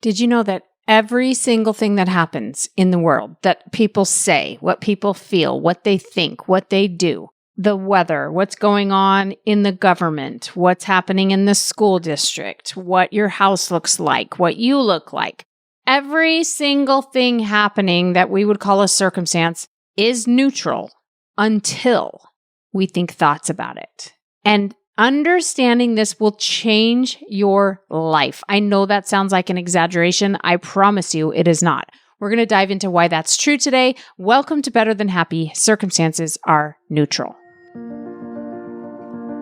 Did you know that every single thing that happens in the world, that people say, what people feel, what they think, what they do, the weather, what's going on in the government, what's happening in the school district, what your house looks like, what you look like, every single thing happening that we would call a circumstance is neutral until we think thoughts about it. And understanding this will change your life. I know that sounds like an exaggeration. I promise you it is not. We're going to dive into why that's true today. Welcome to Better Than Happy. Circumstances are neutral.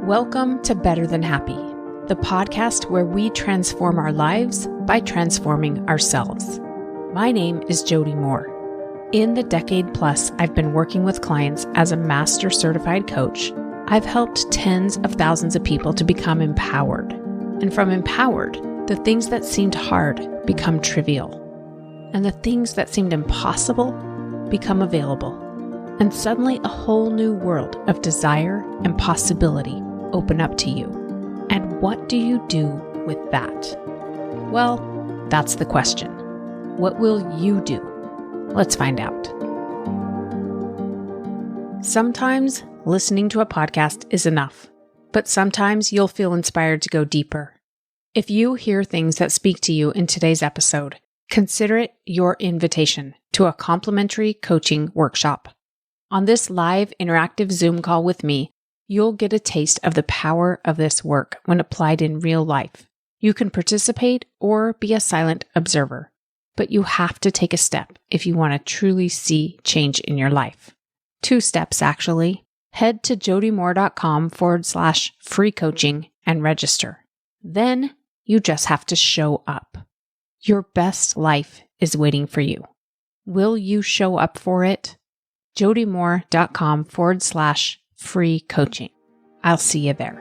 Welcome to Better Than Happy, the podcast where we transform our lives by transforming ourselves. My name is Jody Moore. In the decade plus I've been working with clients as a master certified coach, I've helped tens of thousands of people to become empowered. And from empowered, the things that seemed hard become trivial. And the things that seemed impossible become available. And suddenly a whole new world of desire and possibility open up to you. And what do you do with that? Well, that's the question. What will you do? Let's find out. Sometimes listening to a podcast is enough, but sometimes you'll feel inspired to go deeper. If you hear things that speak to you in today's episode, consider it your invitation to a complimentary coaching workshop. On this live interactive Zoom call with me, you'll get a taste of the power of this work when applied in real life. You can participate or be a silent observer, but you have to take a step if you want to truly see change in your life. 2 steps, actually. Head to jodymoore.com/free coaching and register. Then you just have to show up. Your best life is waiting for you. Will you show up for it? jodymoore.com/free coaching. I'll see you there.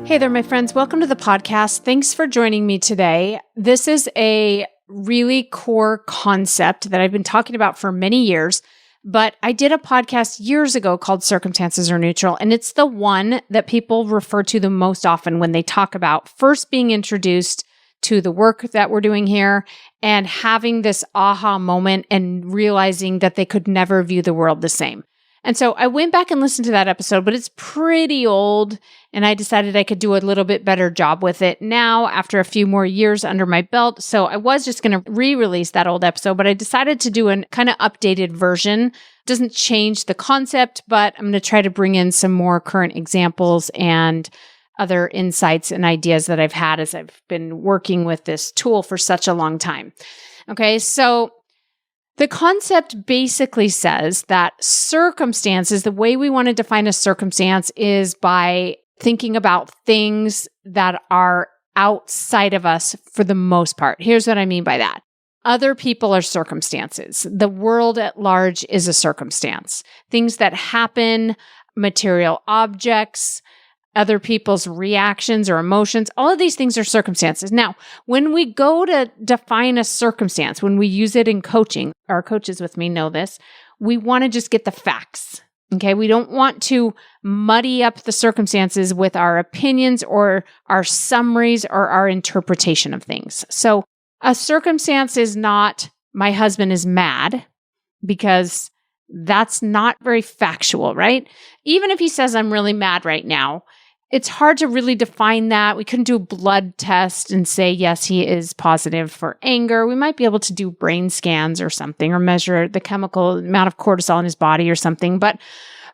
Hey there, my friends. Welcome to the podcast. Thanks for joining me today. This is a really core concept that I've been talking about for many years, but I did a podcast years ago called Circumstances Are Neutral, and it's the one that people refer to the most often when they talk about first being introduced to the work that we're doing here and having this aha moment and realizing that they could never view the world the same. And so I went back and listened to that episode, but it's pretty old, and I decided I could do a little bit better job with it now after a few more years under my belt. So I was just going to re-release that old episode, but I decided to do a kind of updated version. Doesn't change the concept, but I'm going to try to bring in some more current examples and other insights and ideas that I've had as I've been working with this tool for such a long time. Okay, so the concept basically says that circumstances, the way we want to define a circumstance is by thinking about things that are outside of us for the most part. Here's what I mean by that. Other people are circumstances. The world at large is a circumstance. Things that happen, material objects, other people's reactions or emotions, all of these things are circumstances. Now, when we go to define a circumstance, when we use it in coaching, our coaches with me know this, we want to just get the facts. Okay, we don't want to muddy up the circumstances with our opinions or our summaries or our interpretation of things. So a circumstance is not, my husband is mad, because that's not very factual, right? Even if he says, I'm really mad right now, it's hard to really define that. We couldn't do a blood test and say, yes, he is positive for anger. We might be able to do brain scans or something, or measure the chemical amount of cortisol in his body or something. But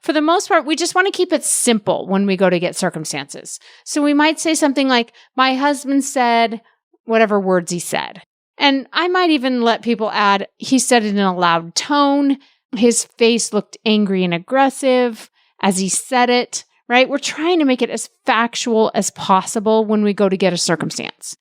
for the most part, we just want to keep it simple when we go to get circumstances. So we might say something like, my husband said whatever words he said. And I might even let people add, he said it in a loud tone. His face looked angry and aggressive as he said it. Right? We're trying to make it as factual as possible when we go to get a circumstance.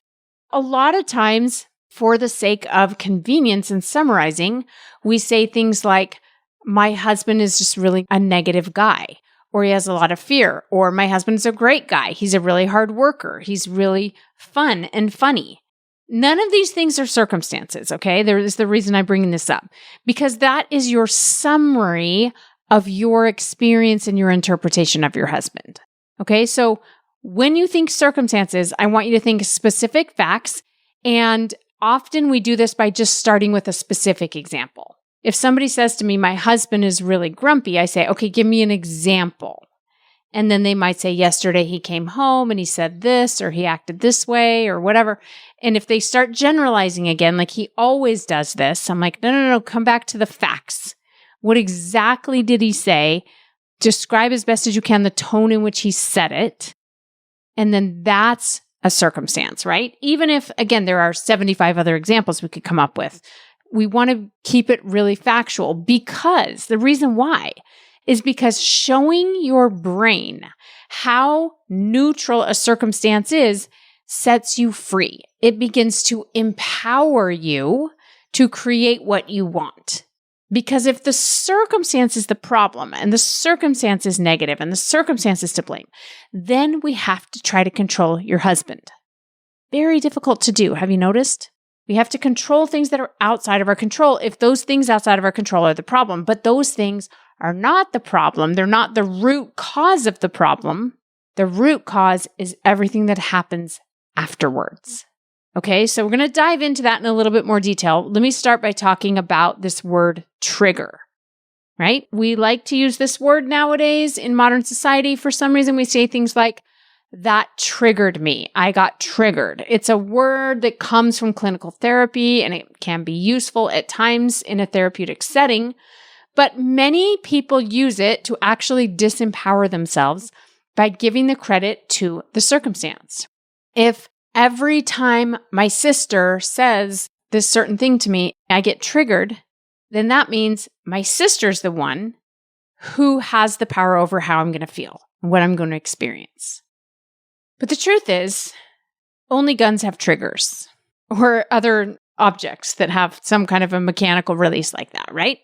A lot of times, for the sake of convenience and summarizing, we say things like, my husband is just really a negative guy, or he has a lot of fear, or my husband's a great guy. He's a really hard worker. He's really fun and funny. None of these things are circumstances, okay? There is the reason I'm bringing this up, because that is your summary of your experience and your interpretation of your husband. Okay, so when you think circumstances, I want you to think specific facts. And often we do this by just starting with a specific example. If somebody says to me, my husband is really grumpy, I say, okay, give me an example. And then they might say, yesterday he came home and he said this, or he acted this way, or whatever. And if they start generalizing again, like he always does this, I'm like, no, come back to the facts. What exactly did he say? Describe as best as you can the tone in which he said it. And then that's a circumstance, right? Even if, again, there are 75 other examples we could come up with. We want to keep it really factual because the reason why is because showing your brain how neutral a circumstance is sets you free. It begins to empower you to create what you want. Because if the circumstance is the problem and the circumstance is negative and the circumstance is to blame, then we have to try to control your husband. Very difficult to do. Have you noticed? We have to control things that are outside of our control if those things outside of our control are the problem. But those things are not the problem. They're not the root cause of the problem. The root cause is everything that happens afterwards. Okay, so we're going to dive into that in a little bit more detail. Let me start by talking about this word trigger, right? We like to use this word nowadays in modern society. For some reason, we say things like, that triggered me. I got triggered. It's a word that comes from clinical therapy and it can be useful at times in a therapeutic setting, but many people use it to actually disempower themselves by giving the credit to the circumstance. If every time my sister says this certain thing to me, I get triggered, then that means my sister's the one who has the power over how I'm going to feel and what I'm going to experience. But the truth is, only guns have triggers or other objects that have some kind of a mechanical release like that, right?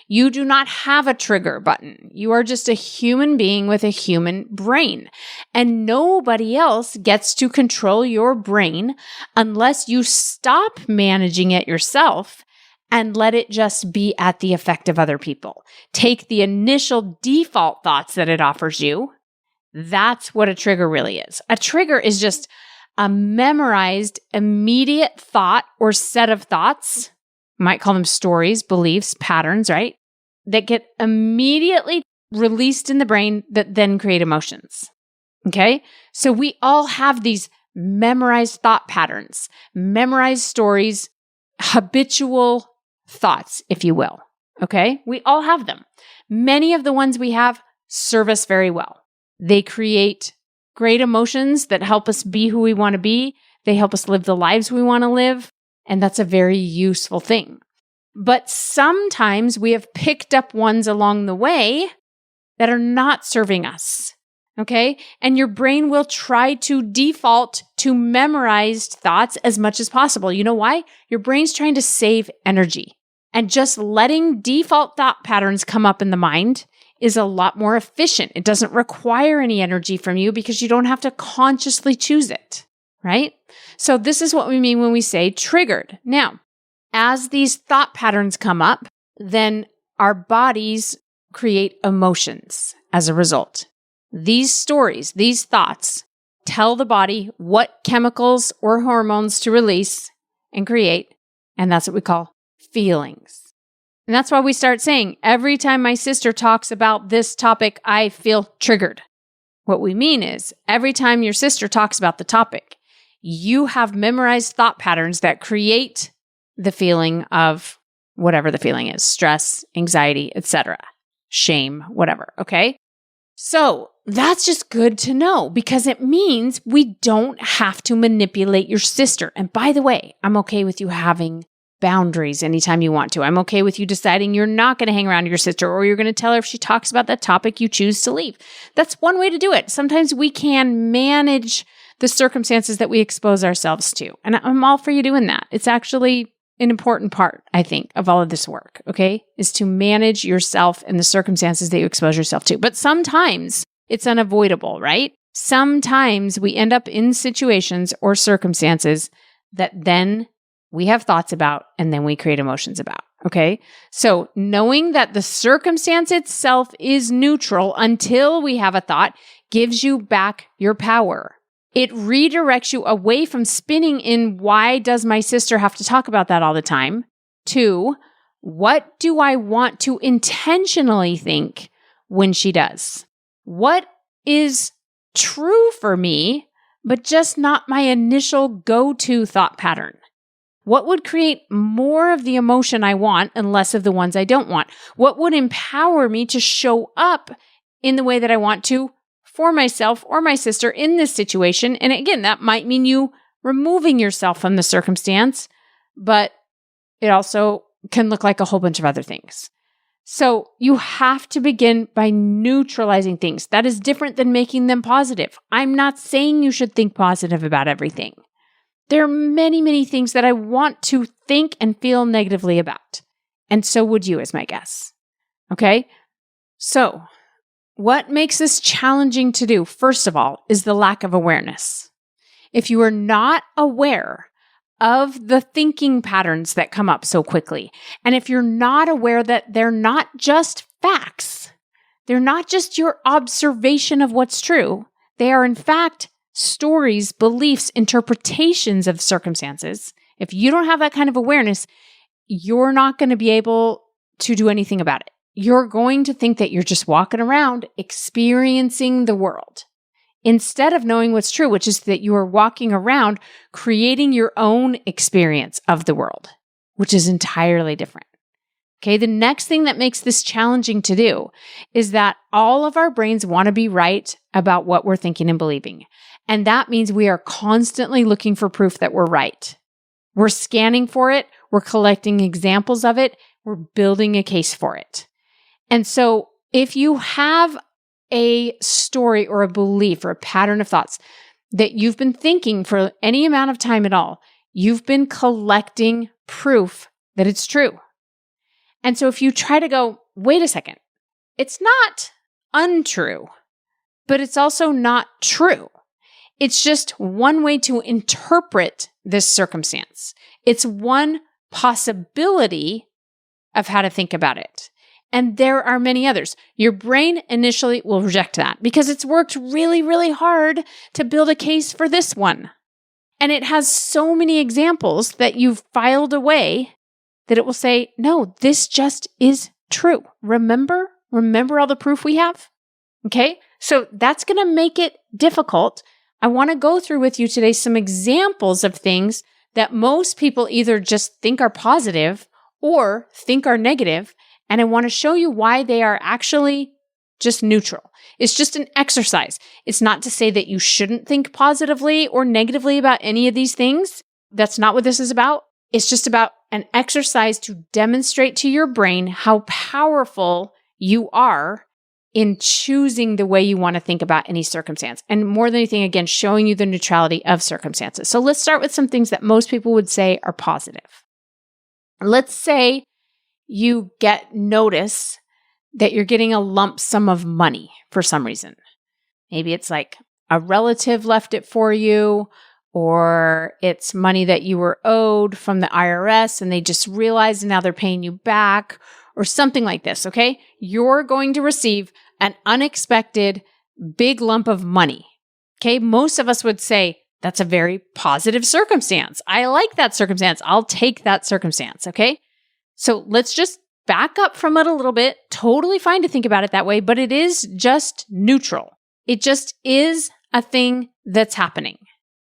You do not have a trigger button. You are just a human being with a human brain. And nobody else gets to control your brain unless you stop managing it yourself and let it just be at the effect of other people. Take the initial default thoughts that it offers you. That's what a trigger really is. A trigger is just a memorized, immediate thought or set of thoughts. You might call them stories, beliefs, patterns, right? That get immediately released in the brain that then create emotions. Okay? So we all have these memorized thought patterns, memorized stories, habitual thoughts, if you will. Okay? We all have them. Many of the ones we have serve us very well. They create great emotions that help us be who we want to be. They help us live the lives we want to live. And that's a very useful thing. But sometimes we have picked up ones along the way that are not serving us. Okay? And your brain will try to default to memorized thoughts as much as possible. You know why? Your brain's trying to save energy. And just letting default thought patterns come up in the mind is a lot more efficient. It doesn't require any energy from you because you don't have to consciously choose it, right? So this is what we mean when we say triggered. Now, as these thought patterns come up, then our bodies create emotions as a result. These stories, these thoughts tell the body what chemicals or hormones to release and create, and that's what we call feelings. And that's why we start saying, every time my sister talks about this topic, I feel triggered. What we mean is, every time your sister talks about the topic, you have memorized thought patterns that create the feeling of whatever the feeling is, stress, anxiety, etc., shame, whatever, okay? So that's just good to know because it means we don't have to manipulate your sister. And by the way, I'm okay with you having boundaries anytime you want to. I'm okay with you deciding you're not going to hang around your sister or you're going to tell her if she talks about that topic, you choose to leave. That's one way to do it. Sometimes we can manage the circumstances that we expose ourselves to. And I'm all for you doing that. It's actually an important part, I think, of all of this work, okay, is to manage yourself and the circumstances that you expose yourself to. But sometimes it's unavoidable, right? Sometimes we end up in situations or circumstances that then we have thoughts about, and then we create emotions about, okay? So knowing that the circumstance itself is neutral until we have a thought gives you back your power. It redirects you away from spinning in, why does my sister have to talk about that all the time? To, what do I want to intentionally think when she does? What is true for me, but just not my initial go-to thought pattern? What would create more of the emotion I want and less of the ones I don't want? What would empower me to show up in the way that I want to for myself or my sister in this situation? And again, that might mean you removing yourself from the circumstance, but it also can look like a whole bunch of other things. So you have to begin by neutralizing things. That is different than making them positive. I'm not saying you should think positive about everything. There are many, many things that I want to think and feel negatively about. And so would you, as my guess. Okay? So, what makes this challenging to do, first of all, is the lack of awareness. If you are not aware of the thinking patterns that come up so quickly, and if you're not aware that they're not just facts, they're not just your observation of what's true, they are in fact stories, beliefs, interpretations of circumstances. If you don't have that kind of awareness, you're not going to be able to do anything about it. You're going to think that you're just walking around experiencing the world instead of knowing what's true, which is that you are walking around creating your own experience of the world, which is entirely different. Okay, the next thing that makes this challenging to do is that all of our brains want to be right about what we're thinking and believing. And that means we are constantly looking for proof that we're right. We're scanning for it. We're collecting examples of it. We're building a case for it. And so if you have a story or a belief or a pattern of thoughts that you've been thinking for any amount of time at all, you've been collecting proof that it's true. And so if you try to go, wait a second, it's not untrue, but it's also not true. It's just one way to interpret this circumstance. It's one possibility of how to think about it. And there are many others. Your brain initially will reject that because it's worked really, really hard to build a case for this one. And it has so many examples that you've filed away that it will say, no, this just is true. Remember all the proof we have? Okay, so that's going to make it difficult. I want to go through with you today some examples of things that most people either just think are positive or think are negative. And I want to show you why they are actually just neutral. It's just an exercise. It's not to say that you shouldn't think positively or negatively about any of these things. That's not what this is about. It's just about an exercise to demonstrate to your brain how powerful you are in choosing the way you want to think about any circumstance. And more than anything, again, showing you the neutrality of circumstances. So let's start with some things that most people would say are positive. Let's say you get notice that you're getting a lump sum of money for some reason. Maybe it's like a relative left it for you, or it's money that you were owed from the IRS and they just realized and now they're paying you back, or something like this, okay? You're going to receive an unexpected big lump of money, okay? Most of us would say, that's a very positive circumstance. I like that circumstance. I'll take that circumstance, okay? So let's just back up from it a little bit. Totally fine to think about it that way, but it is just neutral. It just is a thing that's happening.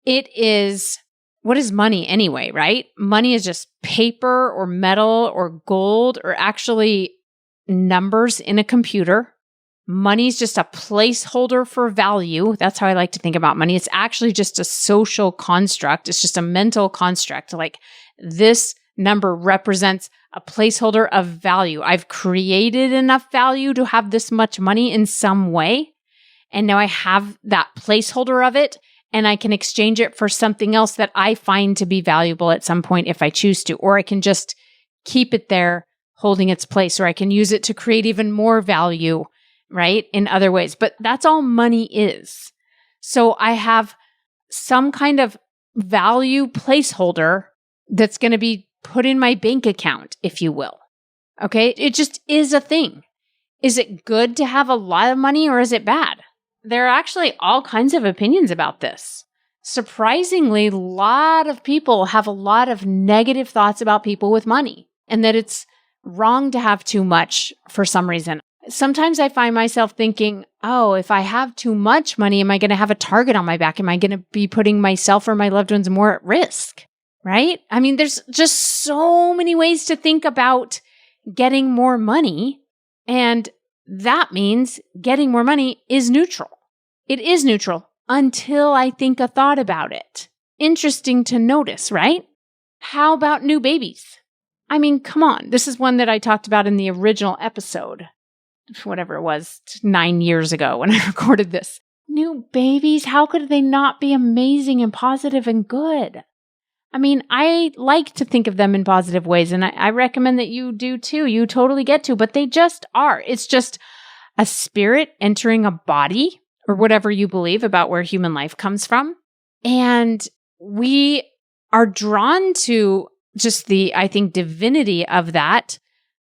It is, what is money anyway, right? Money is just paper or metal or gold or actually numbers in a computer. Money is just a placeholder for value. That's how I like to think about money. It's actually just a social construct. It's just a mental construct. Like this number represents a placeholder of value. I've created enough value to have this much money in some way. And now I have that placeholder of it. And I can exchange it for something else that I find to be valuable at some point if I choose to. Or I can just keep it there holding its place. Or I can use it to create even more value, right? In other ways. But that's all money is. So I have some kind of value placeholder that's going to be put in my bank account, if you will. Okay? It just is a thing. Is it good to have a lot of money or is it bad? there are actually all kinds of opinions about this. Surprisingly, a lot of people have a lot of negative thoughts about people with money and that it's wrong to have too much for some reason. Sometimes I find myself thinking, oh, if I have too much money, am I going to have a target on my back? Am I going to be putting myself or my loved ones more at risk? Right? I mean, there's just so many ways to think about getting more money. And that means getting more money is neutral. It is neutral until I think a thought about it. Interesting to notice, right? How about new babies? I mean, come on. This is one that I talked about in the original episode, whatever it was, 9 years ago when I recorded this. New babies, how could they not be amazing and positive and good? I mean, I like to think of them in positive ways, and I recommend that you do too. You totally get to, but they just are. It's just a spirit entering a body or whatever you believe about where human life comes from. And we are drawn to just the, I think, divinity of that.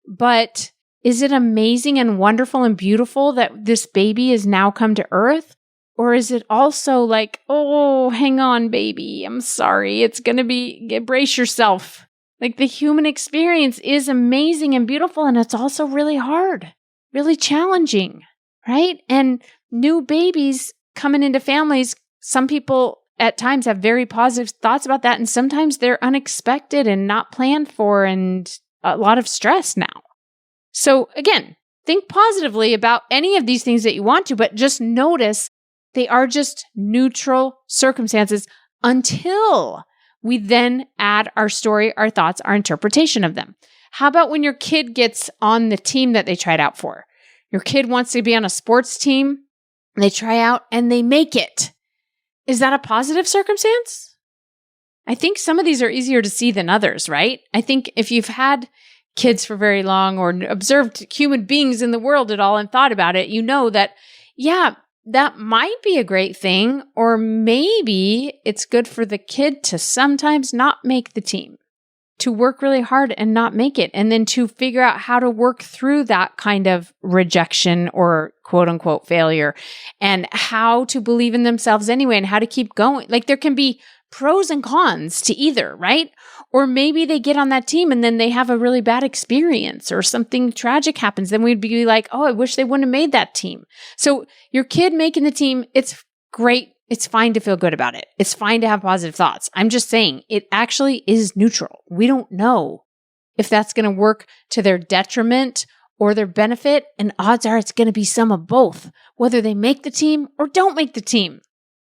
But is it amazing and wonderful and beautiful that this baby has now come to earth? Or is it also like, oh, hang on, baby, I'm sorry, it's going to be, brace yourself. Like the human experience is amazing and beautiful, and it's also really hard, really challenging, right? And new babies coming into families, some people at times have very positive thoughts about that, and sometimes they're unexpected and not planned for and a lot of stress now. So again, think positively about any of these things that you want to, but just notice they are just neutral circumstances until we then add our story, our thoughts, our interpretation of them. How about when your kid gets on the team that they tried out for? Your kid wants to be on a sports team, they try out and they make it. Is that a positive circumstance? I think some of these are easier to see than others, right? I think if you've had kids for very long or observed human beings in the world at all and thought about it, you know that, yeah, that might be a great thing, or maybe it's good for the kid to sometimes not make the team, to work really hard and not make it, and then to figure out how to work through that kind of rejection or quote unquote failure, and how to believe in themselves anyway, and how to keep going. Like there can be pros and cons to either, right? Or maybe they get on that team and then they have a really bad experience or something tragic happens. Then we'd be like, oh, I wish they wouldn't have made that team. So your kid making the team, it's great. It's fine to feel good about it. It's fine to have positive thoughts. I'm just saying it actually is neutral. We don't know if that's going to work to their detriment or their benefit. And odds are it's going to be some of both, whether they make the team or don't make the team.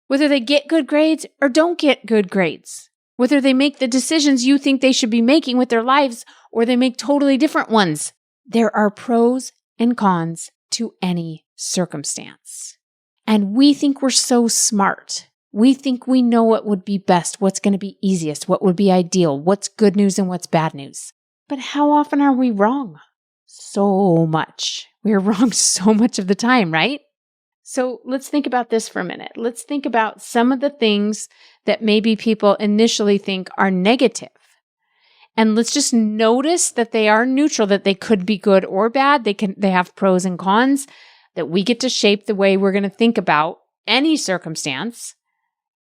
Whether they get good grades or don't get good grades, whether they make the decisions you think they should be making with their lives or they make totally different ones. There are pros and cons to any circumstance. And we think we're so smart. We think we know what would be best, what's going to be easiest, what would be ideal, what's good news and what's bad news. But how often are we wrong? So much. We're wrong so much of the time, right? So let's think about this for a minute. Let's think about some of the things that maybe people initially think are negative. And let's just notice that they are neutral, that they could be good or bad. They have pros and cons, that we get to shape the way we're going to think about any circumstance.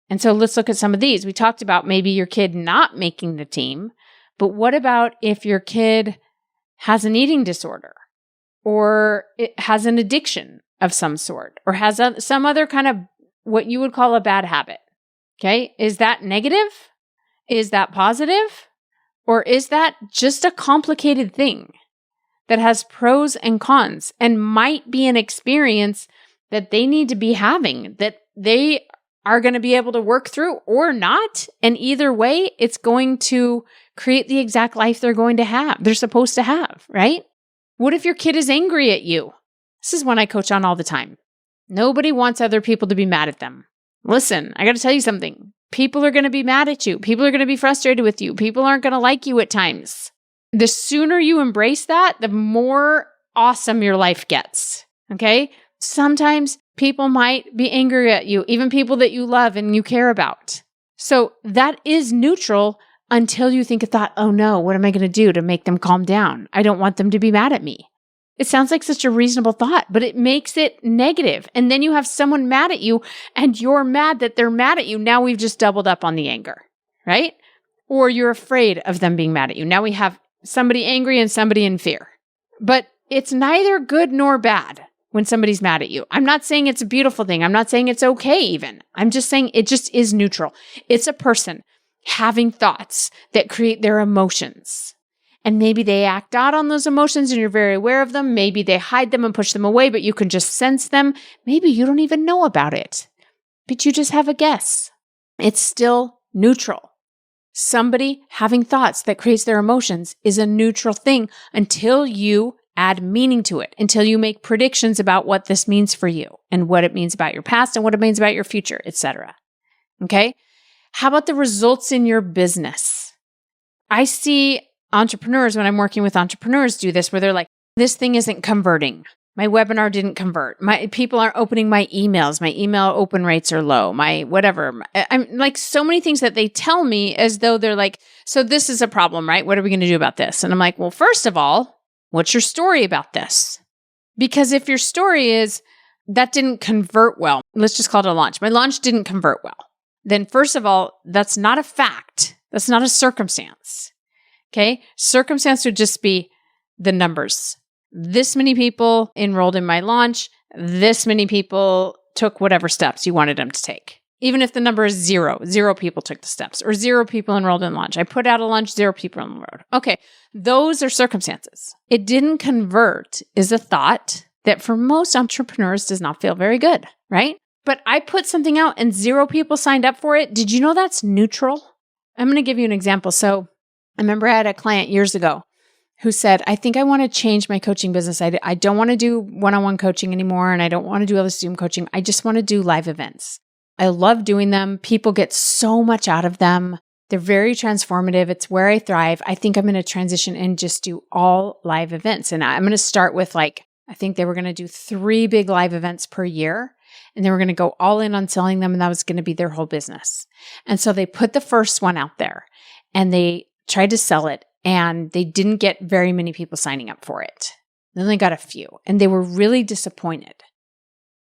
And so let's look at some of these. We talked about maybe your kid not making the team, but what about if your kid has an eating disorder or it has an addiction of some sort, or has some other kind of what you would call a bad habit? Okay. Is that negative? Is that positive? Or is that just a complicated thing that has pros and cons and might be an experience that they need to be having, that they are going to be able to work through or not? And either way, it's going to create the exact life they're supposed to have, right? What if your kid is angry at you? This is one I coach on all the time. Nobody wants other people to be mad at them. Listen, I got to tell you something. People are going to be mad at you. People are going to be frustrated with you. People aren't going to like you at times. The sooner you embrace that, the more awesome your life gets. Okay? Sometimes people might be angry at you, even people that you love and you care about. So that is neutral until you think a thought, oh no, what am I going to do to make them calm down? I don't want them to be mad at me. It sounds like such a reasonable thought, but it makes it negative. And then you have someone mad at you and you're mad that they're mad at you. Now we've just doubled up on the anger, right? Or you're afraid of them being mad at you. Now we have somebody angry and somebody in fear. But it's neither good nor bad when somebody's mad at you. I'm not saying it's a beautiful thing. I'm not saying it's okay even. I'm just saying it just is neutral. It's a person having thoughts that create their emotions. And maybe they act out on those emotions and you're very aware of them. Maybe they hide them and push them away, but you can just sense them. Maybe you don't even know about it, but you just have a guess. It's still neutral. Somebody having thoughts that creates their emotions is a neutral thing until you add meaning to it, until you make predictions about what this means for you and what it means about your past and what it means about your future, etc. Okay? How about the results in your business? I see entrepreneurs, when I'm working with entrepreneurs, do this where they're like, this thing isn't converting. My webinar didn't convert. My people aren't opening my emails. My email open rates are low. My whatever. I'm like so many things that they tell me as though they're like, so this is a problem, right? What are we going to do about this? And I'm like, well, first of all, what's your story about this? Because if your story is that didn't convert well, let's just call it a launch. My launch didn't convert well. Then first of all, that's not a fact. That's not a circumstance. Okay. Circumstance would just be the numbers. This many people enrolled in my launch. This many people took whatever steps you wanted them to take. Even if the number is zero people took the steps or 0 people enrolled in launch. I put out a launch, 0 people enrolled. Okay. Those are circumstances. It didn't convert is a thought that for most entrepreneurs does not feel very good, right? But I put something out and 0 people signed up for it. Did you know that's neutral? I'm going to give you an example. So I remember I had a client years ago who said, I think I want to change my coaching business. I don't want to do one-on-one coaching anymore, and I don't want to do all this Zoom coaching. I just want to do live events. I love doing them. People get so much out of them. They're very transformative. It's where I thrive. I think I'm going to transition and just do all live events. And I'm going to start with I think they were going to do 3 big live events per year. And they were going to go all in on selling them. And that was going to be their whole business. And so they put the first one out there and they tried to sell it. And they didn't get very many people signing up for it. Then they got a few. And they were really disappointed.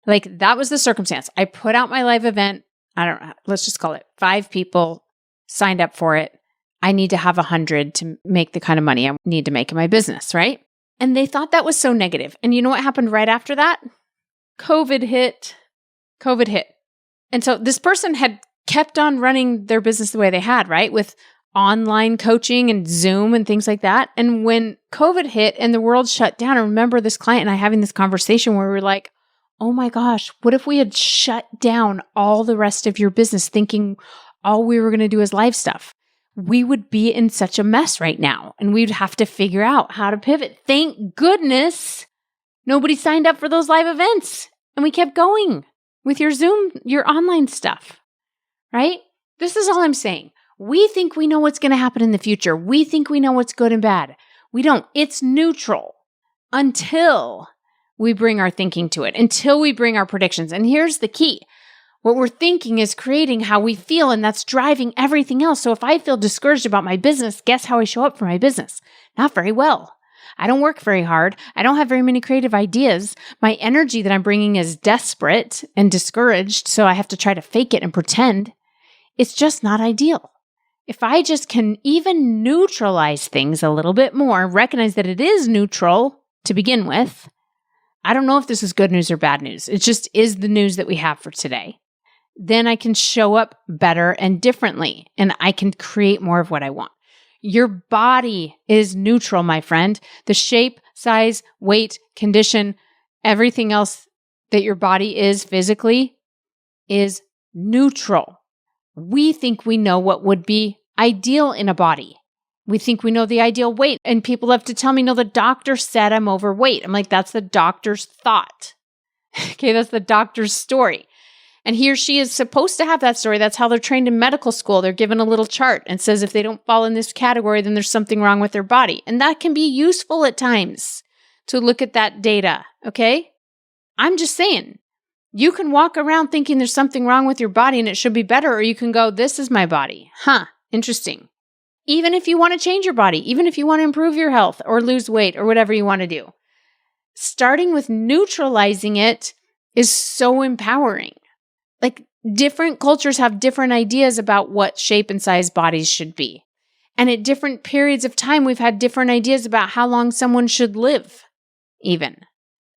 That was the circumstance. I put out my live event. I don't know. Let's just call it 5 people signed up for it. I need to have 100 to make the kind of money I need to make in my business, right? And they thought that was so negative. And you know what happened right after that? COVID hit. And so this person had kept on running their business the way they had, right? With online coaching and Zoom and things like that. And when COVID hit and the world shut down, I remember this client and I having this conversation where we were like, oh my gosh, what if we had shut down all the rest of your business thinking all we were going to do is live stuff? We would be in such a mess right now and we'd have to figure out how to pivot. Thank goodness nobody signed up for those live events and we kept going with your Zoom, your online stuff, right? This is all I'm saying. We think we know what's going to happen in the future. We think we know what's good and bad. We don't. It's neutral until we bring our thinking to it, until we bring our predictions. And here's the key. What we're thinking is creating how we feel, and that's driving everything else. So if I feel discouraged about my business, guess how I show up for my business? Not very well. I don't work very hard. I don't have very many creative ideas. My energy that I'm bringing is desperate and discouraged, so I have to try to fake it and pretend. It's just not ideal. If I just can even neutralize things a little bit more, recognize that it is neutral to begin with, I don't know if this is good news or bad news. It just is the news that we have for today. Then I can show up better and differently, and I can create more of what I want. Your body is neutral, my friend. The shape, size, weight, condition, everything else that your body is physically is neutral. We think we know what would be ideal in a body. We think we know the ideal weight. And people have to tell me, no, the doctor said I'm overweight. I'm like, that's the doctor's thought. Okay, that's the doctor's story. And he or she is supposed to have that story. That's how they're trained in medical school. They're given a little chart and says if they don't fall in this category, then there's something wrong with their body. And that can be useful at times to look at that data, okay? I'm just saying, you can walk around thinking there's something wrong with your body and it should be better, or you can go, this is my body. Interesting. Even if you want to change your body, even if you want to improve your health or lose weight or whatever you want to do. starting with neutralizing it is so empowering. Like, different cultures have different ideas about what shape and size bodies should be. And at different periods of time, we've had different ideas about how long someone should live, even,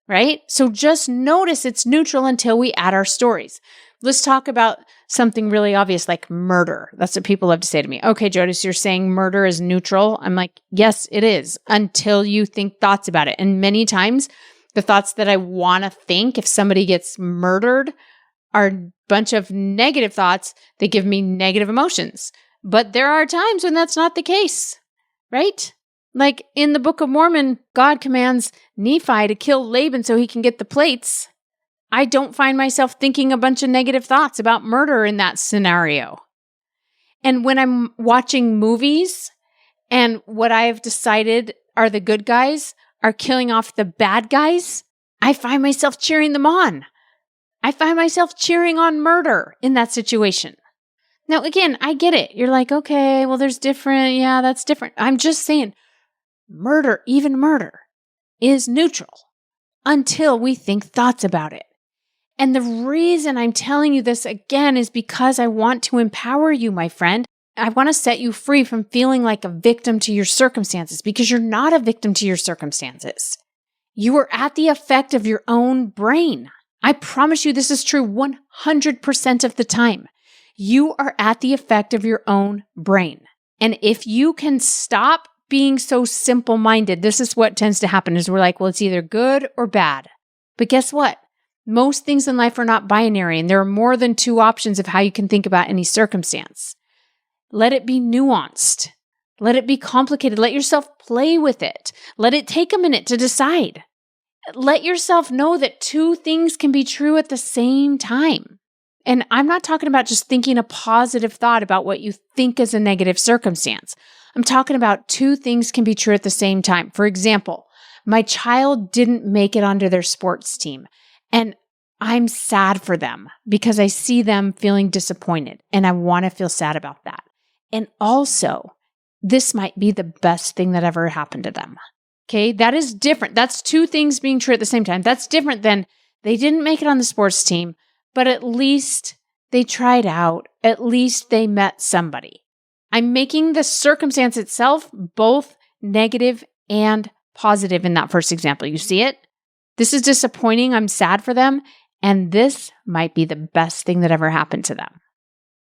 right? So just notice it's neutral until we add our stories. Let's talk about something really obvious like murder. That's what people love to say to me. Okay, Jody, so you're saying murder is neutral? I'm like, yes, it is, until you think thoughts about it. And many times, the thoughts that I want to think if somebody gets murdered are a bunch of negative thoughts that give me negative emotions. But there are times when that's not the case, right? Like in the Book of Mormon, God commands Nephi to kill Laban so he can get the plates. I don't find myself thinking a bunch of negative thoughts about murder in that scenario. And when I'm watching movies and what I have decided are the good guys are killing off the bad guys, I find myself cheering them on. I find myself cheering on murder in that situation. Now, again, I get it. You're like, okay, well, there's different. Yeah, that's different. I'm just saying murder, even murder, is neutral until we think thoughts about it. And the reason I'm telling you this again is because I want to empower you, my friend. I want to set you free from feeling like a victim to your circumstances, because you're not a victim to your circumstances. You are at the effect of your own brain. I promise you this is true 100% of the time. You are at the effect of your own brain. And if you can stop being so simple-minded, this is what tends to happen is we're like, well, it's either good or bad. But guess what? Most things in life are not binary, and there are more than two options of how you can think about any circumstance. Let it be nuanced. Let it be complicated. Let yourself play with it. Let it take a minute to decide. Let yourself know that two things can be true at the same time. And I'm not talking about just thinking a positive thought about what you think is a negative circumstance. I'm talking about two things can be true at the same time. For example, my child didn't make it onto their sports team, and I'm sad for them because I see them feeling disappointed, and I want to feel sad about that. And also, this might be the best thing that ever happened to them. Okay, that is different. That's two things being true at the same time. That's different than they didn't make it on the sports team, but at least they tried out. At least they met somebody. I'm making the circumstance itself both negative and positive in that first example. You see it? This is disappointing. I'm sad for them. And this might be the best thing that ever happened to them.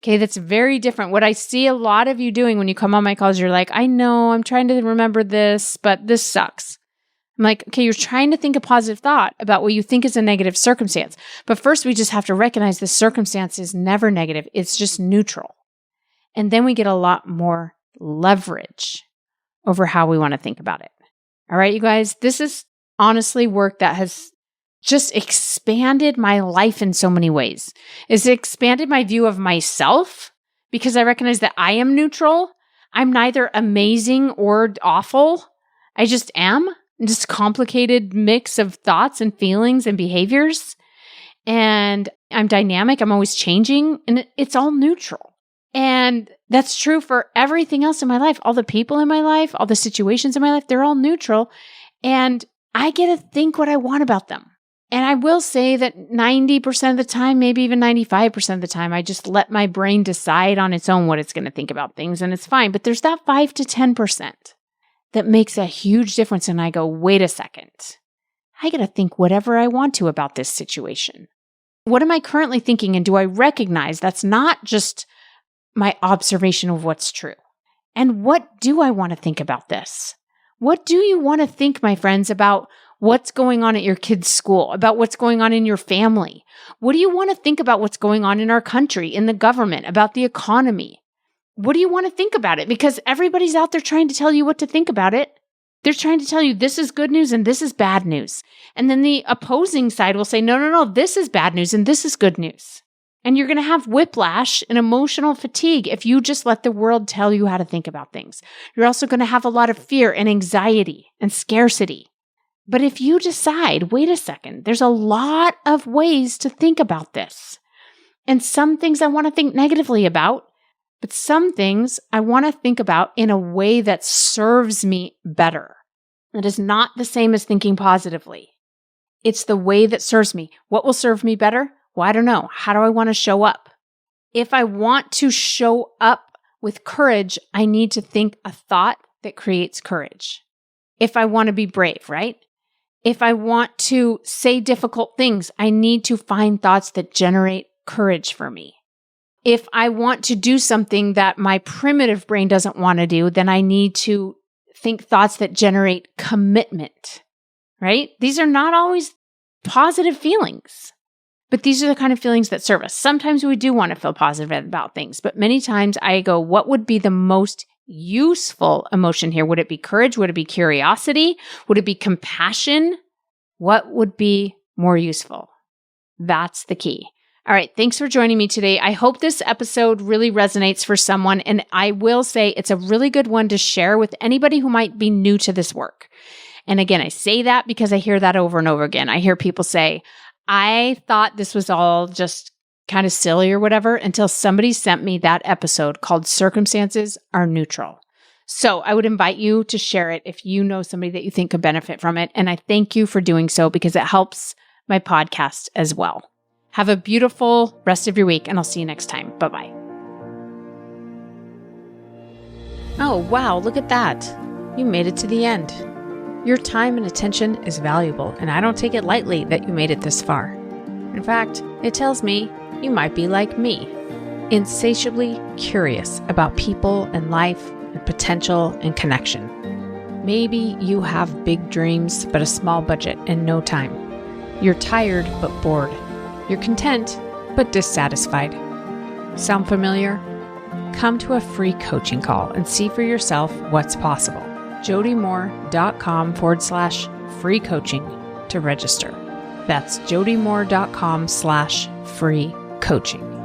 Okay, that's very different. What I see a lot of you doing when you come on my calls, you're like, I know, I'm trying to remember this, but this sucks. I'm like, okay, you're trying to think a positive thought about what you think is a negative circumstance. But first, we just have to recognize the circumstance is never negative. It's just neutral. And then we get a lot more leverage over how we want to think about it. All right, you guys, this is honestly work that has just expanded my life in so many ways. It's expanded my view of myself because I recognize that I am neutral. I'm neither amazing or awful. I just am. Just a complicated mix of thoughts and feelings and behaviors. And I'm dynamic. I'm always changing. And it's all neutral. And that's true for everything else in my life. All the people in my life, all the situations in my life, they're all neutral. And I get to think what I want about them. And I will say that 90% of the time, maybe even 95% of the time, I just let my brain decide on its own what it's going to think about things. And it's fine. But there's that 5 to 10% that makes a huge difference. And I go, wait a second. I got to think whatever I want to about this situation. What am I currently thinking? And do I recognize that's not just my observation of what's true? And what do I want to think about this? What do you want to think, my friends, about what's going on at your kids' school, about what's going on in your family? What do you want to think about what's going on in our country, in the government, about the economy? What do you want to think about it? Because everybody's out there trying to tell you what to think about it. They're trying to tell you this is good news and this is bad news. And then the opposing side will say, no, this is bad news and this is good news. And you're going to have whiplash and emotional fatigue if you just let the world tell you how to think about things. You're also going to have a lot of fear and anxiety and scarcity. But if you decide, wait a second, there's a lot of ways to think about this. And some things I want to think negatively about, but some things I want to think about in a way that serves me better. That is not the same as thinking positively. It's the way that serves me. What will serve me better? Well, I don't know. How do I want to show up? If I want to show up with courage, I need to think a thought that creates courage. If I want to be brave, right? If I want to say difficult things, I need to find thoughts that generate courage for me. If I want to do something that my primitive brain doesn't want to do, then I need to think thoughts that generate commitment, right? These are not always positive feelings, but these are the kind of feelings that serve us. Sometimes we do want to feel positive about things, but many times I go, what would be the most useful emotion here? Would it be courage? Would it be curiosity? Would it be compassion? What would be more useful? That's the key. All right. Thanks for joining me today. I hope this episode really resonates for someone. And I will say it's a really good one to share with anybody who might be new to this work. And again, I say that because I hear that over and over again. I hear people say, I thought this was all just kind of silly or whatever until somebody sent me that episode called Circumstances Are Neutral. So I would invite you to share it if you know somebody that you think could benefit from it. And I thank you for doing so because it helps my podcast as well. Have a beautiful rest of your week, and I'll see you next time. Bye-bye. Oh, wow, look at that. You made it to the end. Your time and attention is valuable, and I don't take it lightly that you made it this far. In fact, it tells me you might be like me, insatiably curious about people and life and potential and connection. Maybe you have big dreams, but a small budget and no time. You're tired, but bored. You're content, but dissatisfied. Sound familiar? Come to a free coaching call and see for yourself what's possible. jodymoore.com/free coaching to register. That's jodymoore.com/free coaching.